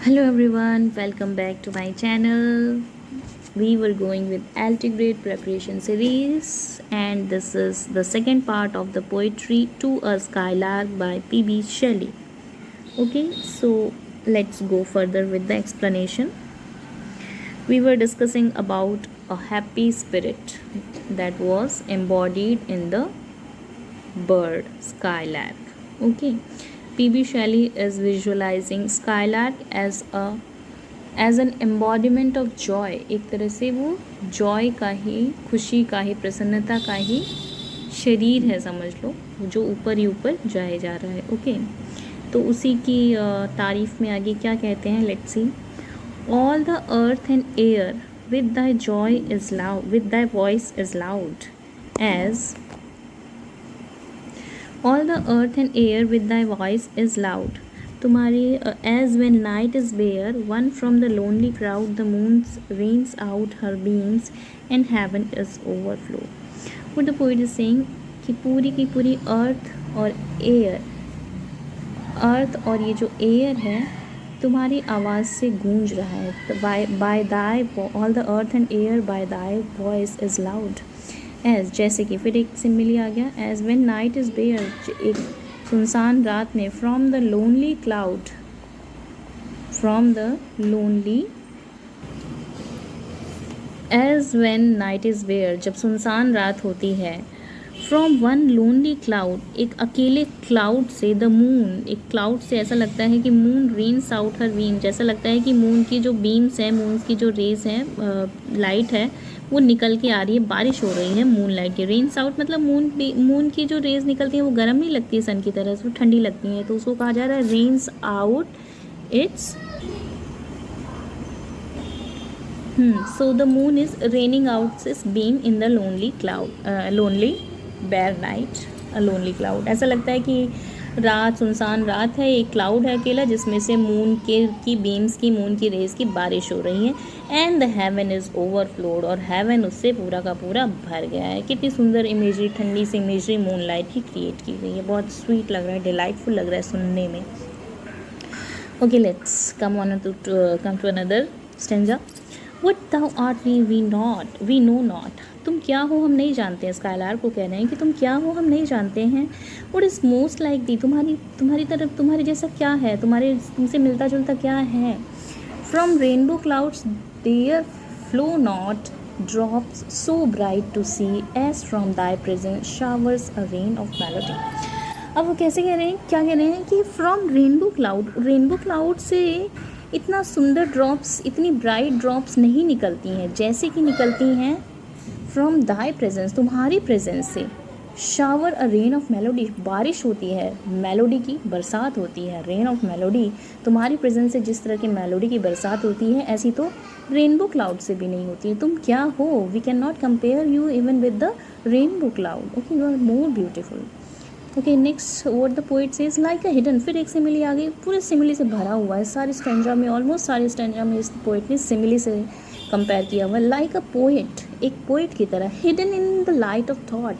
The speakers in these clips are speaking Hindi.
Hello everyone, welcome back to my channel. We were going with Altigrade preparation series, and this is the second part of the poetry To a Skylark by P.B. Shelley. Okay, so let's go further with the explanation. We were discussing about a happy spirit that was embodied in the bird skylark. Okay, P.B. Shelley is visualizing skylark as an embodiment of Joy. एक तरह से वो जॉय का ही, खुशी का ही, प्रसन्नता का ही शरीर है, समझ लो, जो ऊपर ही ऊपर जाए जा रहा है। ओके, तो उसी की तारीफ में आगे क्या कहते हैं, let's see. All the earth and air with thy joy is loud, with thy voice is loud as all the earth and air with thy voice is loud. तुम्हारी as when night is bare one from the lonely crowd the moon rains out her beams and heaven is overflow. What the poet is saying कि पूरी की पूरी अर्थ और एयर, अर्थ और ये जो एयर है तुम्हारी आवाज़ से गूंज रहा है। By thy all the earth and air by thy voice is loud as, जैसे कि फिर एक सिमिली आ गया, as when night is bare, एक सुनसान रात में, from the lonely cloud, from the lonely, as when night is bare, जब सुनसान रात होती है, फ्रॉम वन लोनली क्लाउड, एक अकेले क्लाउड से, द मून, एक क्लाउड से ऐसा लगता है कि मून रेन्स आउट हर बीम, जैसा लगता है कि मून की जो बीम्स हैं, मून की जो रेज हैं, लाइट है, वो निकल के आ रही है, बारिश हो रही है मून लाइट की। रेन्स आउट मतलब मून की जो रेज निकलती है वो गर्म नहीं लगती है सन की तरह, वो ठंडी लगती है, तो उसको कहा जा रहा है rains out it's so the moon is raining out its beam in the lonely cloud, lonely bare night, a lonely cloud। ऐसा लगता है कि रात, सुनसान रात है, एक क्लाउड है अकेला जिसमें से मून की बीम्स की, मून की रेज की बारिश हो रही है। And the haven is overflowed, और हेवन उससे पूरा का पूरा भर गया है। कितनी सुंदर इमेजरी, ठंडी सी इमेजरी मून लाइट की क्रिएट की गई है, बहुत स्वीट लग रहा है, डिलाइटफुल लग रहा है सुनने में। Okay, let's come to another stanza. What thou art we know not। तुम क्या हो हम नहीं जानते हैं। स्काइलार्क को कह रहे हैं कि तुम क्या हो हम नहीं जानते हैं। What is most like thee, तुम्हारी तरफ, तुम्हारे जैसा क्या है, तुमसे मिलता जुलता क्या है। From rainbow clouds there flow not drops so bright to see as from thy presence showers a rain of melody। अब वो कैसे कह रहे हैं, क्या कह रहे हैं कि फ्रॉम रेनबो क्लाउड से इतना सुंदर ड्रॉप्स, इतनी ब्राइट ड्रॉप्स नहीं निकलती हैं, जैसे कि निकलती हैं फ्रॉम दाई प्रेजेंस, तुम्हारी प्रेजेंस से। Shower a rain of melody, बारिश होती है, मेलोडी की बरसात होती है, रेन ऑफ मेलोडी, तुम्हारी प्रेजेंस से जिस तरह की मेलोडी की बरसात होती है, ऐसी तो रेनबो क्लाउड से भी नहीं होती है। तुम क्या हो, we can not compare you even with the rainbow cloud. Okay, you are more beautiful. Okay, next what the poet says, like a hidden, फिर एक सिमिली आ गई, पूरे सिमिली से भरा हुआ है, सारी स्टैंजा में, ऑलमोस्ट सारी स्टैंजा में इस पोइट ने सिमिली से कंपेयर किया हुआ है। लाइक अ पोइट, एक पोइट की तरह, hidden in the light of thought,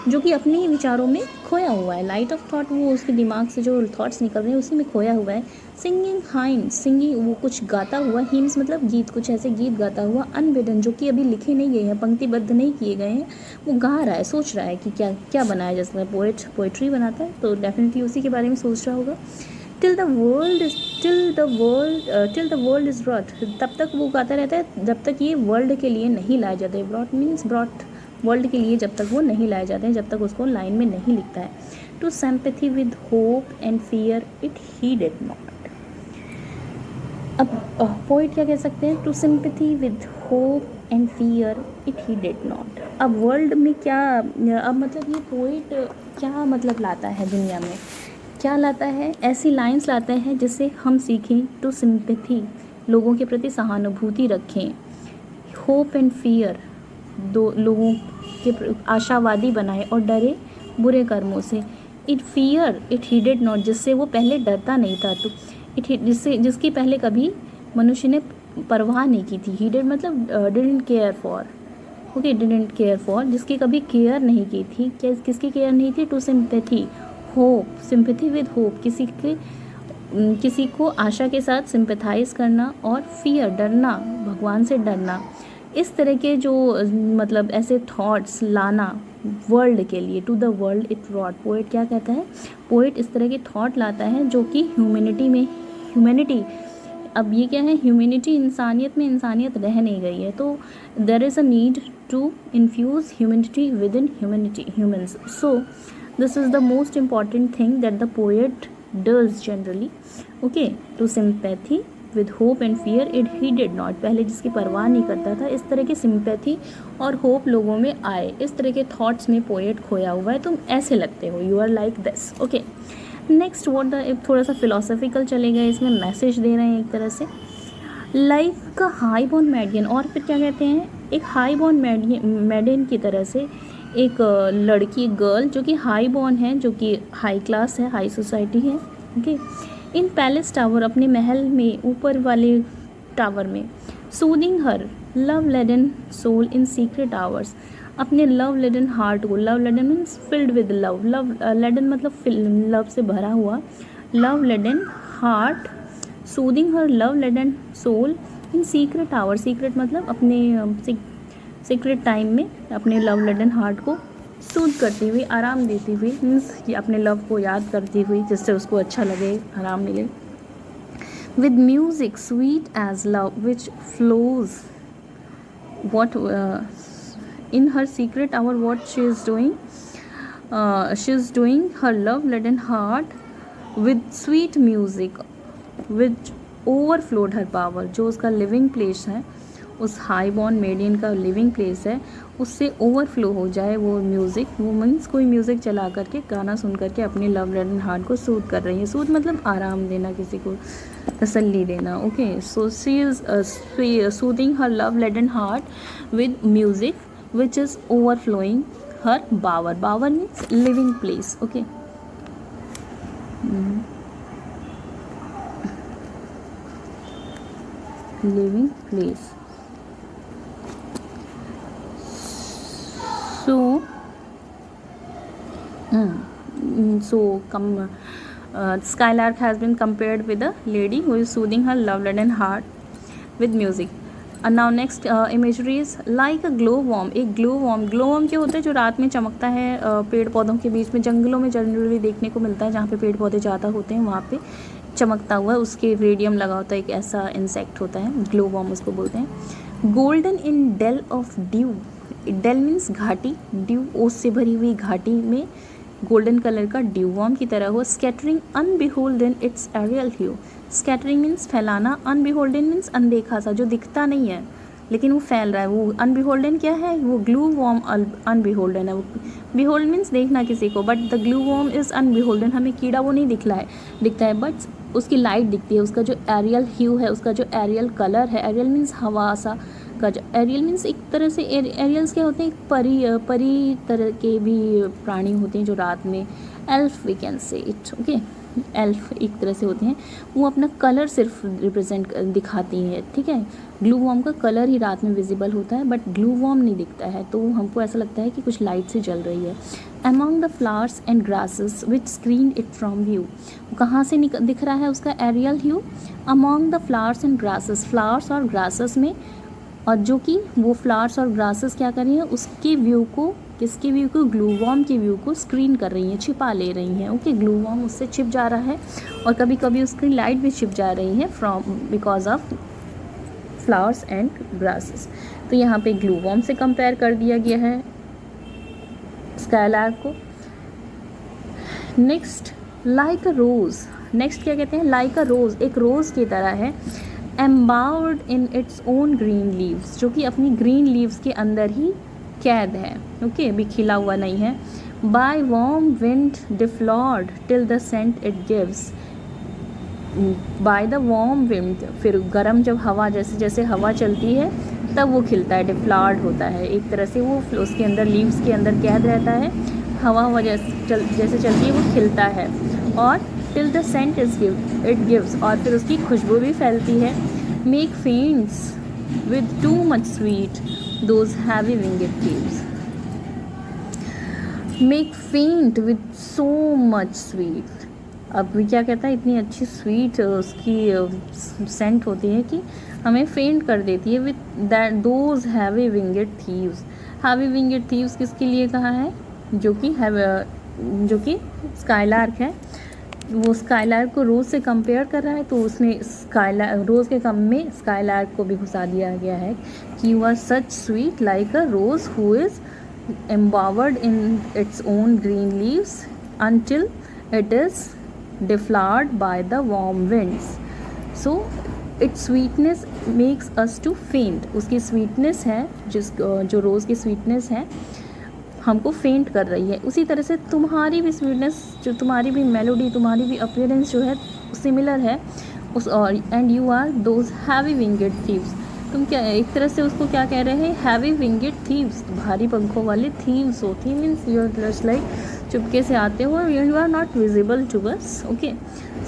जो कि अपने ही विचारों में खोया हुआ है। लाइट ऑफ थॉट, वो उसके दिमाग से जो थॉट्स निकल रहे हैं उसी में खोया हुआ है। सिंगिंग हाइम्स, सिंगिंग वो कुछ गाता हुआ, हिम्स मतलब गीत, कुछ ऐसे गीत गाता हुआ, अनबिडन जो कि अभी लिखे नहीं गए हैं, पंक्तिबद्ध नहीं किए गए हैं, वो गा रहा है, सोच रहा है कि क्या क्या बनाया। जैसे पोइट्री बनाता है तो डेफिनेटली उसी के बारे में सोच रहा होगा। Till the world is brought, तब तक वो गाता रहता है जब तक ये वर्ल्ड के लिए नहीं लाए जाते। ब्रॉट मीन्स ब्रॉट, वर्ल्ड के लिए जब तक वो नहीं लाए जाते हैं, जब तक उसको लाइन में नहीं लिखता है। To sympathy with hope and fear it heeded not. अब पोइट क्या कह सकते हैं, to sympathy with hope and fear it heeded not. अब वर्ल्ड में क्या, अब मतलब ये पोइट क्या मतलब लाता है दुनिया में, क्या लाता है, ऐसी लाइंस लाता है जिससे हम सीखें टू सिंपैथी, लोगों के प्रति सहानुभूति रखें, होप एंड फियर, दो लोगों के आशावादी बनाए, और डरे बुरे कर्मों से। It fear it heeded not, जिससे वो पहले डरता नहीं था, तो जिसकी पहले कभी मनुष्य ने परवाह नहीं की थी। ही डिड मतलब didn't care for, okay, didn't care for, जिसकी कभी केयर नहीं की थी। किसकी केयर नहीं थी, to sympathy, hope, sympathy with hope, किसी के किसी को आशा के साथ सिंपैथाइज करना, और फियर डरना, भगवान से डरना, इस तरह के जो मतलब ऐसे थॉट्स लाना वर्ल्ड के लिए, to the world it brought. Poet क्या कहता है, पोएट इस तरह के थॉट लाता है जो कि ह्यूमैनिटी, अब ये क्या है, ह्यूमैनिटी, इंसानियत में इंसानियत रह नहीं गई है, तो there is a need to infuse humanity within humans. So this is the most important thing that the poet does generally, okay, to sympathy with hope and fear it heeded not. पहले जिसकी परवाह नहीं करता था, इस तरह की सिंपैथी और होप लोगों में आए, इस तरह के थॉट्स में पोएट खोया हुआ है, तुम ऐसे लगते हो, you are like this, okay. Next word थोड़ा सा फिलोसफिकल चले गए, इसमें मैसेज दे रहे हैं एक तरह से, लाइफ का हाई बॉर्न मैडियन, और फिर क्या कहते हैं, एक हाई बॉर्न मैडियन की तरह से एक लड़की, गर्ल जो कि हाई बॉर्न है, जो कि हाई क्लास है, हाई सोसाइटी है, ओके, इन पैलेस टावर, अपने महल में ऊपर वाले टावर में, soothing her love laden soul in secret hours, अपने लव लेडन हार्ट को, love laden means filled with love, love laden मतलब लव से भरा हुआ, love laden heart, soothing her love laden soul in secret hour, secret मतलब अपने सीक्रेट टाइम में अपने लव लेडन हार्ट को सूद करती हुई, आराम देती हुई, मीन्स ये अपने लव को याद करती हुई, जिससे उसको अच्छा लगे, आराम मिले, with music sweet as love which flows what in her secret hour what she is doing her love laden heart with sweet music which overflowed her power, जो उसका लिविंग प्लेस है, उस हाई बॉर्न मेडियन का लिविंग प्लेस है, उससे ओवरफ्लो हो जाए वो म्यूज़िक, वो मीन्स कोई म्यूज़िक चला करके, गाना सुन करके अपने लव लेडन हार्ट को सूद कर रही है, सूद मतलब आराम देना, किसी को तसल्ली देना, okay. So she is soothing her love laden heart with music which is overflowing her bower, bower means living place, okay. Living place. Skylark has been compared with a lady who is soothing her love-laden heart with music. And now next imagery is like a glowworm. एक glowworm क्या होता है, जो रात में चमकता है पेड़ पौधों के बीच में, जंगलों में जनरली देखने को मिलता है, जहाँ पे पेड़ पौधे ज़्यादा होते हैं वहाँ पे चमकता हुआ, उसके रेडियम लगा होता है, एक ऐसा इंसेक्ट होता है, ग्लोवॉर्म उसको बोलते हैं। Golden in dell of dew, dell means घाटी, ड्यू ओस से भरी हुई घाटी में गोल्डन कलर का ड्यू वॉर्म की तरह हो, scattering unbeholden its aerial hue, scattering means फैलाना, अनबिहोल्डन मीन्स अनदेखा सा, जो दिखता नहीं है लेकिन वो फैल रहा है, वो अनबिहोल्डन क्या है, वो ग्लू वॉर्म अनबिहोल्डन है, वो बिहोल्ड मीन्स देखना किसी को, but the glow worm is unbeholden, हमें कीड़ा वो नहीं दिखता है बट उसकी लाइट दिखती है, उसका जो एरियल ह्यू है, उसका जो एरियल कलर है, एरियल मीन्स हवा सा का, जो एरियल मीन्स एक तरह से एरियल्स क्या होते हैं, एक परी तरह के भी प्राणी होते हैं जो रात में, elf we can say it, okay, elf एक तरह से होते हैं, वो अपना कलर सिर्फ रिप्रेजेंट दिखाती हैं, ठीक है। ग्लू वॉर्म का कलर ही रात में विजिबल होता है बट ग्लू वॉर्म नहीं दिखता है, तो हमको ऐसा लगता है कि कुछ लाइट से जल रही है। Among the flowers and grasses which screen it from view, कहाँ से दिख रहा है उसका aerial hue, among the flowers and grasses, flowers और ग्रासेस में, और जो कि वो फ्लावर्स और ग्रासेस क्या कर रही हैं, उसके व्यू को, किसके व्यू को, ग्लू वॉर्म के व्यू को स्क्रीन कर रही हैं, छिपा ले रही हैं, ओके। ग्लू वॉर्म उससे छिप जा रहा है और कभी कभी उसकी लाइट भी छिप जा रही है from because of flowers and grasses. तो यहाँ पे ग्लू वॉर्म से कंपेयर कर दिया गया है स्काईलार्क को। Next like a rose, next क्या कहते हैं, लाइक अ रोज़, एक रोज़ की तरह है, embowered in its own green leaves, जो कि अपनी ग्रीन लीव्स के अंदर ही कैद है, ओके, अभी खिला हुआ नहीं है। By warm wind deflowered till the scent it gives, by the warm wind, फिर गर्म जब हवा, जैसे जैसे हवा चलती है तब वो खिलता है, डिफ्लॉर्ड होता है, एक तरह से वो उसके अंदर लीव्स के अंदर कैद रहता है, हवा जैसे चलती है वो खिलता है, और till the scent it gives, और फिर उसकी खुशबू भी फैलती है। Make फेंट्स with too much sweet those heavy winged caves, make फेंट विद सो मच स्वीट, अब क्या कहता है, इतनी अच्छी स्वीट उसकी सेंट होती है कि हमें फेंट कर देती है with that those heavy winged thieves. Heavy winged thieves किसके लिए कहा है, जो कि स्काईलार्क है। वो स्काईलार्क को रोज़ से कंपेयर कर रहा है, तो उसने स्काईलार्क रोज़ के कम में स्काईलार्क को भी घुसा दिया गया है कि you are such sweet like a rose who is embowered in its own green leaves until it is deflowered by the warm winds. So its sweetness makes us to faint. उसकी sweetness है, जो रोज़ की sweetness है हमको फेंट कर रही है। उसी तरह से तुम्हारी भी स्वीटनेस, जो तुम्हारी भी मेलोडी, तुम्हारी भी अपीयरेंस जो है सिमिलर है उस, और and you are those heavy winged thieves. तुम क्या एक तरह से उसको क्या कह रहे हैं, हैवी विंगेड थीव्स, भारी पंखों वाले थीव्स हो। Thief means you are just like चुपके से आते हो, you are not visible to us. Okay,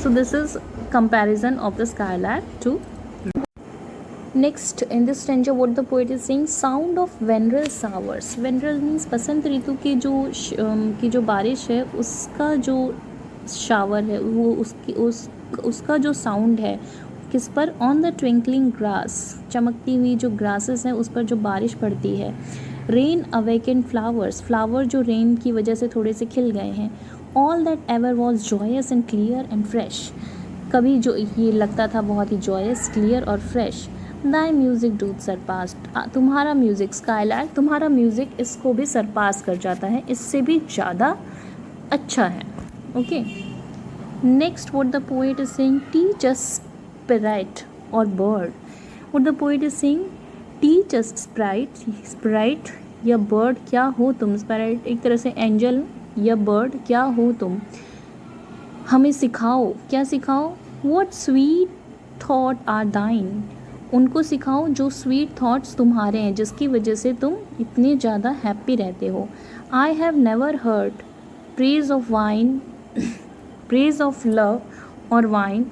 so this is comparison of the skylark to. Next in this stanza what the poet is saying, sound of vernal showers. Vernal means बसंत ऋतु की जो बारिश है, उसका जो शावर है वो उसका जो साउंड है किस पर, ऑन द ट्विंकलिंग ग्रास, चमकती हुई जो ग्रासेस हैं उस पर जो बारिश पड़ती है। रेन अवेकेंड फ्लावर्स, फ्लावर जो रेन की वजह से थोड़े से खिल गए हैं। All that ever was joyous and clear and fresh, कभी जो ये लगता था बहुत ही जॉयस, क्लियर और fresh. Thy music doth surpassed, तुम्हारा म्यूज़िक स्काईलार्क, तुम्हारा म्यूज़िक इसको भी सरपास कर जाता है, इससे भी ज़्यादा अच्छा है। Okay, next what the poet is saying, teach us spirit और bird. What the poet is saying, teach us spirit या बर्ड, क्या हो तुम। स्पिरिट एक तरह से एंजल, या बर्ड क्या हो तुम, हमें सिखाओ। क्या सिखाओ, व्हाट स्वीट थॉट आर दाइन, उनको सिखाओ जो स्वीट थॉट्स तुम्हारे हैं, जिसकी वजह से तुम इतने ज़्यादा हैप्पी रहते हो। I have never heard praise of wine, praise of love और वाइन,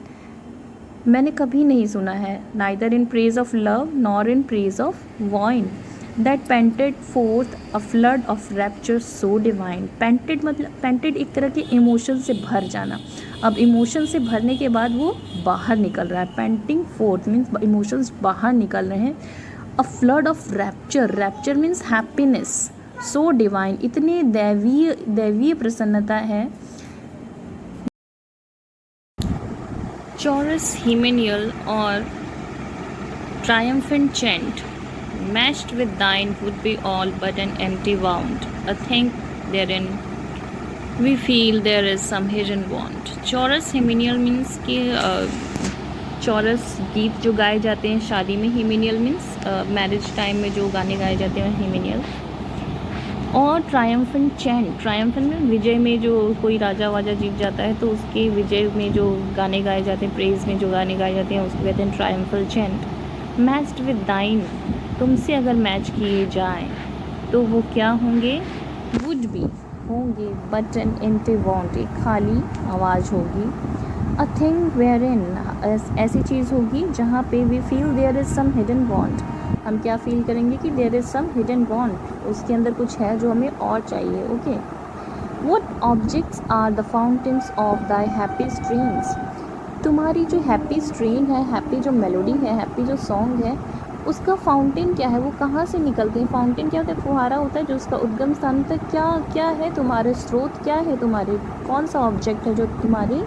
मैंने कभी नहीं सुना है, neither in praise of love nor in praise of wine, that painted fourth a flood of rapture so divine. Painted मतलब, पेंटेड एक तरह के इमोशन से भर जाना, अब इमोशन से भरने के बाद वो बाहर निकल रहा है। पेंटिंग फोर्थ मीन्स इमोशंस बाहर निकल रहे हैं। अ flood of rapture, rapture means happiness, so divine, इतनी दैवीय प्रसन्नता है। चॉरस हिमेनियल और triumphant chant, matched with thine would be all but an empty wound, a thing therein we feel there is some hidden want. चौरस हिमेनियल मीन्स कि चौरस गीत जो गाए जाते हैं शादी में, हिमेनियल मीन्स मैरिज टाइम में जो गाने गाए जाते हैं हिमेनियल। और ट्रायम्फेंट चैंट, ट्रायम्फेंट में विजय में जो कोई राजा वाजा जीत जाता है तो उसके विजय में जो गाने गाए जाते हैं, प्रेज में जो गाने गाए जाते हैं उसको कहते हैं ट्रायम्फल चैंट। मैच्ड विद दाइन, तुमसे अगर मैच किए जाएं तो वो क्या होंगे, वुड बी होंगे, बट एन एम्प्टी वांट, एक खाली आवाज़ होगी। अ थिंग वेयर इन, ऐसी चीज़ होगी जहाँ पे we feel there is some hidden want, हम क्या फील करेंगे कि there is some hidden want, उसके अंदर कुछ है जो हमें और चाहिए। Okay, what objects are the fountains of thy happy streams, तुम्हारी जो हैप्पी स्ट्रीम है, हैप्पी जो मेलोडी है, हैप्पी जो सॉन्ग है, उसका फाउंटेन क्या है, वो कहाँ से निकलते हैं। फाउंटेन क्या होता है, फुहारा होता है जो उसका उद्गम स्थान होता है। क्या है तुम्हारे स्रोत, क्या है तुम्हारे, कौन सा ऑब्जेक्ट है जो तुम्हारी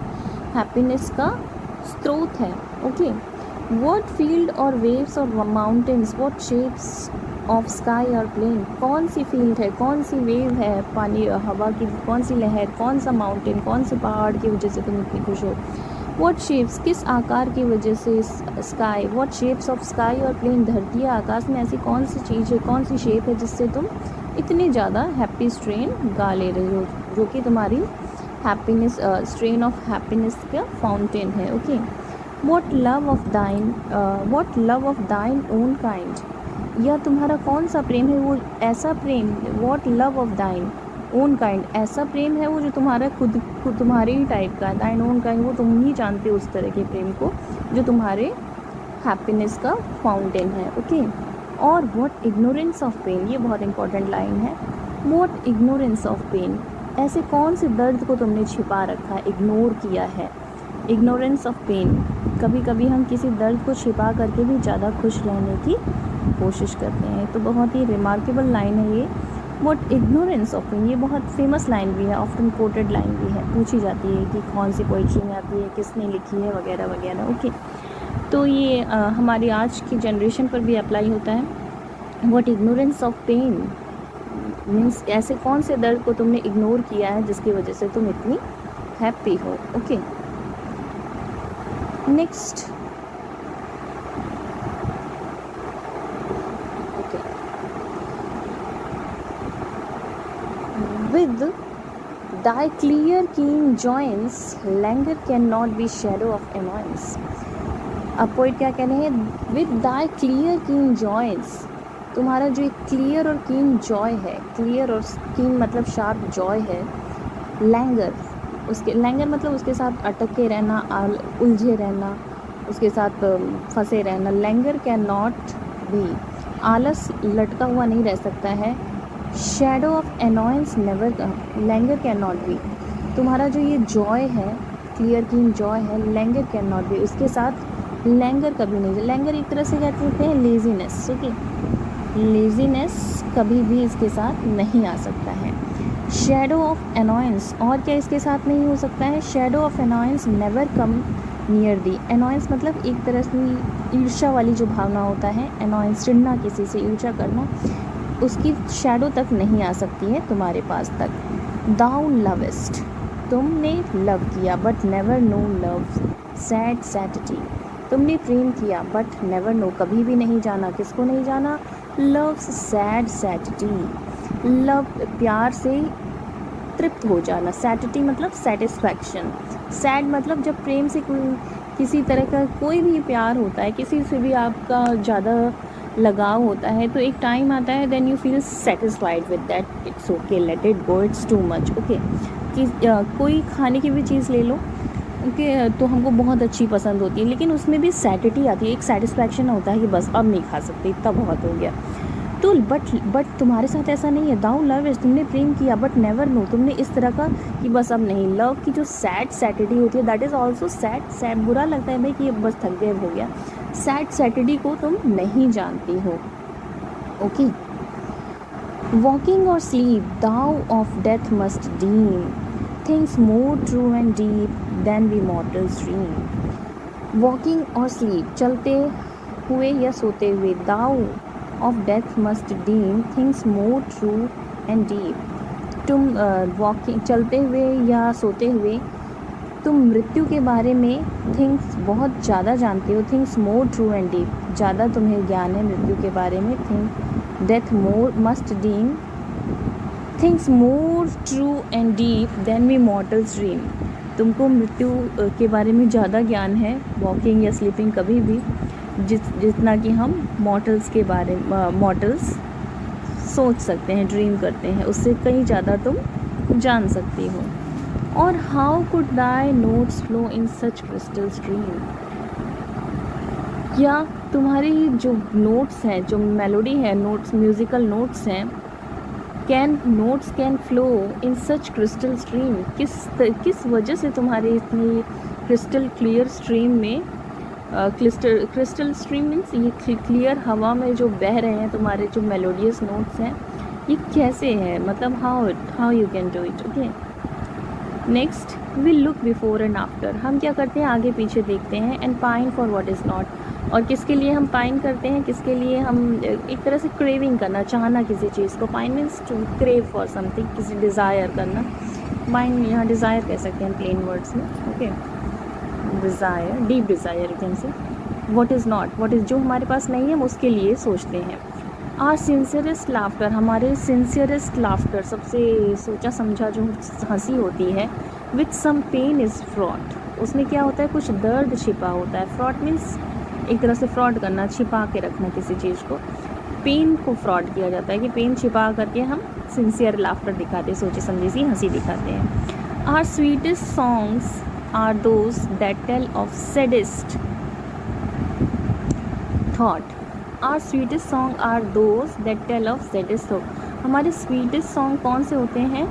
हैप्पीनेस का स्रोत है। ओके, व्हाट फील्ड और वेव्स और mountains, what shapes of sky और प्लेन, कौन सी फील्ड है, कौन सी वेव है, पानी हवा की कौन सी लहर, कौन सा माउंटेन, कौन से पहाड़ की वजह से तुम इतनी खुश हो। व्हाट शेप्स, किस आकार की वजह से sky, what shapes of sky और प्लेन, धरती या आकाश में ऐसी कौन सी चीज़ है, कौन सी शेप है जिससे तुम इतनी ज़्यादा हैप्पी स्ट्रेन गा ले रही हो, जो कि तुम्हारी हैप्पीनेस स्ट्रेन ऑफ हैप्पीनेस का फाउंटेन है। ओके, व्हाट लव ऑफ दाइन ओन काइंड, या तुम्हारा कौन सा प्रेम है, वो ऐसा प्रेम, व्हाट लव ऑफ दाइन ओन काइंड, ऐसा प्रेम है वो जो तुम्हारा खुद तुम्हारे ही टाइप का है। दाइन ओन काइंड, वो तुम ही जानते हो उस तरह के प्रेम को जो तुम्हारे हैप्पीनेस का फाउंटेन है। ओके, और व्हाट इग्नोरेंस ऑफ पेन, ये बहुत इंपॉर्टेंट लाइन है। व्हाट इग्नोरेंस ऑफ पेन, ऐसे कौन से दर्द को तुमने छिपा रखा है, इग्नोर किया है। इग्नोरेंस ऑफ पेन, कभी कभी हम किसी दर्द को छिपा करके भी ज़्यादा खुश रहने की कोशिश करते हैं। तो बहुत ही रिमार्केबल लाइन है ये, वॉट इग्नोरेंस ऑफ पेन। ये बहुत फेमस लाइन भी है, ऑफ्टन कोटेड लाइन भी है, पूछी जाती है कि कौन सी पोइट्री में आती है, किसने लिखी है, वगैरह वगैरह। ओके, तो ये हमारी आज की जनरेशन पर भी अप्लाई होता है। What ignorance of pain means ऐसे कौन से दर्द को तुमने इग्नोर किया है जिसकी वजह से तुम इतनी हैप्पी हो। Okay, next. Okay, with thy clear keen joints languor cannot be shadow of annoyance। अब पोइट क्या कह रहे हैं, with thy clear keen joints, तुम्हारा जो एक क्लियर और कीन जॉय है, क्लियर और कीन मतलब शार्प जॉय है, लैंगर, उसके लैंगर मतलब उसके साथ अटके रहना, उलझे रहना, उसके साथ फंसे रहना। लैंगर कैन नॉट बी, आलस लटका हुआ नहीं रह सकता है। Shadow of annoyance never, languor can not be, तुम्हारा जो ये जॉय है, क्लियर कीन जॉय है, लैंगर कैन नॉट बी, उसके साथ लैंगर कभी नहीं। लैंगर एक तरह से क्या कहते हैं, लेजीनेस। ओके, लेजीनेस कभी भी इसके साथ नहीं आ सकता है। शैडो ऑफ एनॉयंस, और क्या इसके साथ नहीं हो सकता है, shadow of annoyance never came near thee. Annoyance मतलब एक तरह से ईर्ष्या वाली जो भावना होता है, एनॉयंस चिढ़ना, किसी से ईर्ष्या करना, उसकी शैडो तक नहीं आ सकती है तुम्हारे पास तक। दाउ लवेस्ट, तुमने लव किया but never knew love sad satiety, तुमने प्रेम किया बट नेवर नो, कभी भी नहीं जाना, किसको नहीं जाना, लव सैड सैटिटी, लव प्यार से तृप्त हो जाना, सैटिटी मतलब सेटिस्फैक्शन, सैड मतलब जब प्रेम से कोई किसी तरह का कोई भी प्यार होता है, किसी से भी आपका ज़्यादा लगाव होता है, तो एक टाइम आता है then you feel satisfied with that, it's okay, let it go, it's too much. Okay, कि कोई खाने की भी चीज़ ले लो, ओके, तो हमको बहुत अच्छी पसंद होती है, लेकिन उसमें भी सैटिटी आती है, एक सेटिस्फैक्शन होता है कि बस अब नहीं खा सकते, इतना बहुत हो गया। तो बट तुम्हारे साथ ऐसा नहीं है। दाउ लव इज, तुमने प्रेम किया बट नेवर नो, तुमने इस तरह का कि बस अब नहीं। लव की जो सैड सैटिटी होती है, that is also sad, sad बुरा लगता है भाई कि बस थक गए, हो गया। सैड सैटिटी को तुम नहीं जानती हो। ओके, वॉकिंग और sleep, thou of death must deem things more true and deep than we mortals dream. Walking और स्लीप, चलते हुए या सोते हुए, thou of death must deem things more true and deep, तुम वॉकिंग चलते हुए या सोते हुए तुम मृत्यु के बारे में थिंग्स बहुत ज़्यादा जानते हो, things more true and deep, ज़्यादा तुम्हें ज्ञान है मृत्यु के बारे में। Think death more must deem things more true and deep than we mortals dream, तुमको मृत्यु के बारे में ज़्यादा ज्ञान है वॉकिंग या स्लीपिंग कभी भी, जितना कि हम मॉर्टल्स के बारे में, मॉर्टल्स सोच सकते हैं, ड्रीम करते हैं, उससे कहीं ज़्यादा तुम जान सकती हो। और how could Dai notes flow in such crystal stream, क्या तुम्हारी जो नोट्स हैं, जो मेलोडी है, नोट्स, म्यूज़िकल नोट्स हैं, notes can flow in such crystal stream, किस वजह से तुम्हारी इतनी क्रिस्टल क्लियर स्ट्रीम में, क्रिस्टल स्ट्रीम मीन्स ये क्लियर हवा में जो बह रहे हैं तुम्हारे जो मेलोडियस नोट्स हैं, ये कैसे है, मतलब how you can do it. Okay, next, we look before and after, हम क्या करते हैं, आगे पीछे देखते हैं, and pine for what is not, और किसके लिए हम पाइन करते हैं, किसके लिए हम एक तरह से क्रेविंग करना, चाहना किसी चीज़ को, pine means to crave for something, किसी डिज़ायर करना, पाइन यहाँ डिज़ायर कह सकते हैं प्लेन वर्ड्स में। Okay, desire, deep desire can say, what is not, what is जो हमारे पास नहीं है हम उसके लिए सोचते हैं। आर सिंसियरेस्ट लाफ्टर, हमारे सिंसियरेस्ट लाफ्टर, सबसे सोचा समझा जो हंसी होती है, with some pain is fraught, उसमें क्या होता है, कुछ दर्द छिपा होता है। फ्रॉड मीन्स एक तरह से फ्रॉड करना, छिपा के रखना किसी चीज़ को, पेन को फ्रॉड किया जाता है कि पेन छिपा करके हम सिंसियर लाफ्टर दिखाते हैं, सोची समझी सी हंसी दिखाते हैं। Our sweetest songs are those that tell of saddest thought, our sweetest song are those that tell of saddest thought, हमारे स्वीटेस्ट सॉन्ग कौन से होते हैं,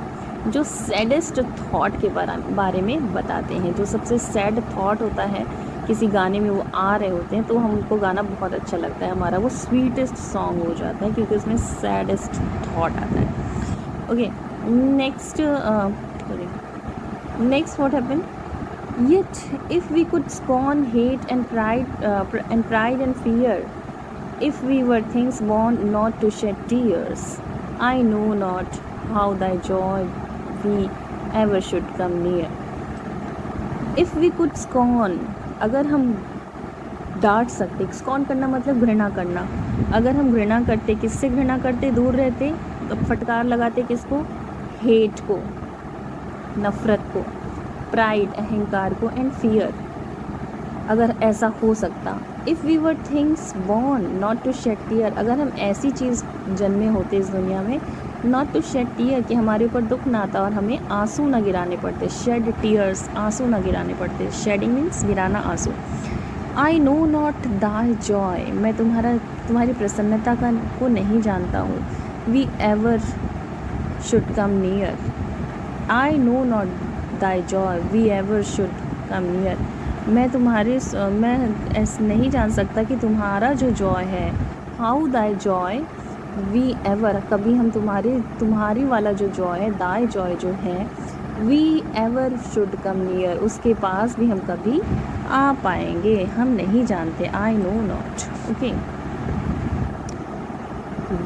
जो सैडेस्ट थॉट के बारे में बताते हैं। जो सबसे सैड थॉट होता है किसी गाने में वो आ रहे होते हैं तो हमको गाना बहुत अच्छा लगता है, हमारा वो स्वीटेस्ट सॉन्ग हो जाता है क्योंकि उसमें सैडेस्ट थॉट आता है। Okay, next what happen, yet if we could scorn hate and pride and fear, if we were things born not to shed tears, I know not how thy joy we ever should come near. If we could scorn, अगर हम डांट सकते, स्कॉन करना मतलब घृणा करना, अगर हम घृणा करते, किससे घृणा करते, दूर रहते तो फटकार लगाते किसको, हेट को, नफ़रत को, प्राइड अहंकार को, एंड फियर, अगर ऐसा हो सकता। If we were things born not to shed tear, अगर हम ऐसी चीज़ जन्मे होते इस दुनिया में, नॉट टू शेड टीयर कि हमारे ऊपर दुख ना आता और हमें आंसू ना गिराने पड़ते, शेड टीयर्स आंसू ना गिराने पड़ते, शेडिंग मीन्स गिराना आंसू। I know not thy joy, मैं तुम्हारी प्रसन्नता को नहीं जानता हूँ। We ever should come near, I know not thy joy we ever should come near, मैं ऐसा नहीं जान सकता कि तुम्हारा जो जॉय है, how thy joy we ever, कभी हम तुम्हारी वाला जो जॉय है, दाई जॉय जो है, we ever should come near, उसके पास भी हम कभी आ पाएंगे, हम नहीं जानते। आई know not. Okay,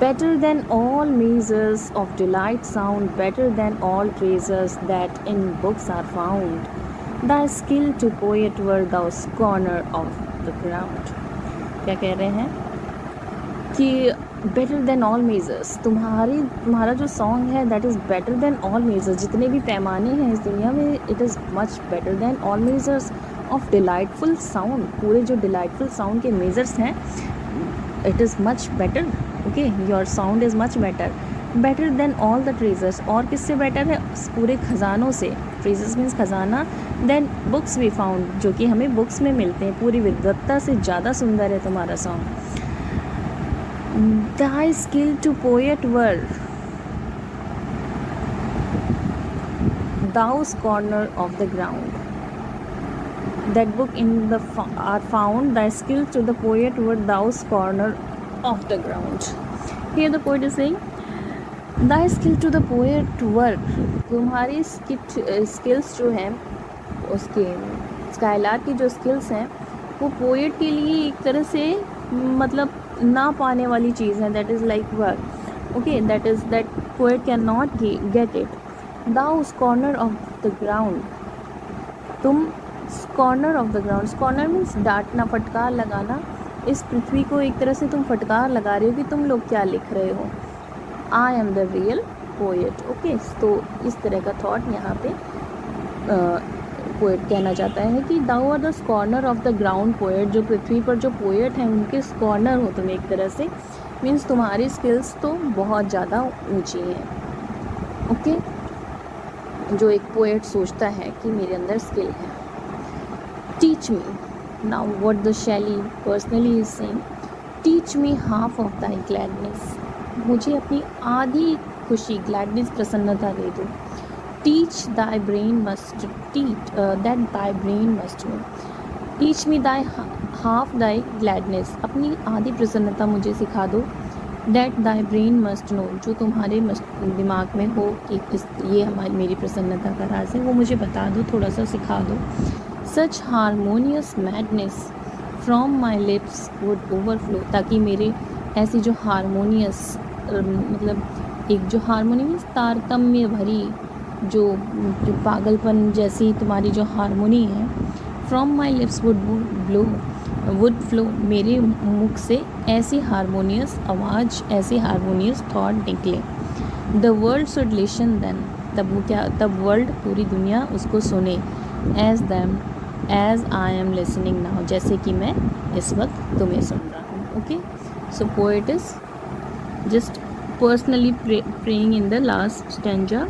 better than all measures of delight sound, better than all treasures that in books are found, thy skill to poet were thou scorner of the ground. क्या कह रहे हैं कि better than all measures, तुम्हारा जो सॉन्ग है that is better than all measures, जितने भी पैमाने हैं इस दुनिया में, it is much better than all measures of delightful sound, पूरे जो delightful sound के measures हैं, it is much better. Okay, your sound is much better than all the treasures, और किससे बेटर है, पूरे खजानों से, ट्रेजर्स मीन्स खजाना, देन बुक्स वी फाउंड, जो कि हमें बुक्स में मिलते हैं, पूरी विद्वत्ता से ज़्यादा सुंदर है तुम्हारा song. Thy skill to poet were thou corner of the ground, that book in the are found, thy skill to the poet were thou's corner of the ground. Here the poet is saying, thy skill to the poet were, तुम्हारी स्किल्स जो हैं, उसके स्काइलार्क की जो स्किल्स हैं, वो पोएट के लिए एक तरह से मतलब ना पाने वाली चीज़ है, that is like work. Okay, that is that poet can not get it. Thou corner of the ground, तुम corner of the ground, corner means डांटना, फटकार लगाना, इस पृथ्वी को एक तरह से तुम फटकार लगा रहे हो कि तुम लोग क्या लिख रहे हो। I am the real poet. Okay, तो इस तरह का थॉट यहाँ पे पोएट कहना चाहता है कि thou art the corner of the ground poet, जो पृथ्वी पर जो पोएट हैं उनके कॉर्नर हो तुम एक तरह से, मीन्स तुम्हारी स्किल्स तो बहुत ज़्यादा ऊँची हैं। ओके, जो एक पोएट सोचता है कि मेरे अंदर स्किल है। Teach me now what the Shelley personally is saying, teach me half of thy gladness, मुझे अपनी आधी खुशी, gladness प्रसन्नता दे दो। Teach thy brain must teach that thy brain must know, teach me thy half thy gladness, अपनी आधी प्रसन्नता मुझे सिखा दो। That thy brain must know, जो तुम्हारे दिमाग में हो कि ये मेरी प्रसन्नता का राज है, वो मुझे बता दो, थोड़ा सा सिखा दो। Such harmonious madness from my lips would overflow, ताकि मेरे ऐसी जो हारमोनियस मतलब एक जो हारमोनी मीन्स तारतम्य भरी जो पागलपन जैसी तुम्हारी जो हारमोनी है, from my lips would flow, मेरे मुख से ऐसी हारमोनियस आवाज़, ऐसी हारमोनियस थॉट निकले। The world should listen then, तब वर्ल्ड पूरी दुनिया उसको सुने, as I am listening now, जैसे कि मैं इस वक्त तुम्हें सुन रहा हूँ। Okay, so poet is just personally praying in the last stanza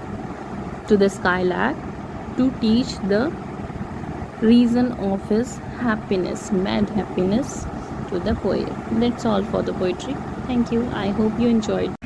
to the skylark to teach the reason of his happiness, mad happiness, to the poet. That's all for the poetry. Thank you. I hope you enjoyed.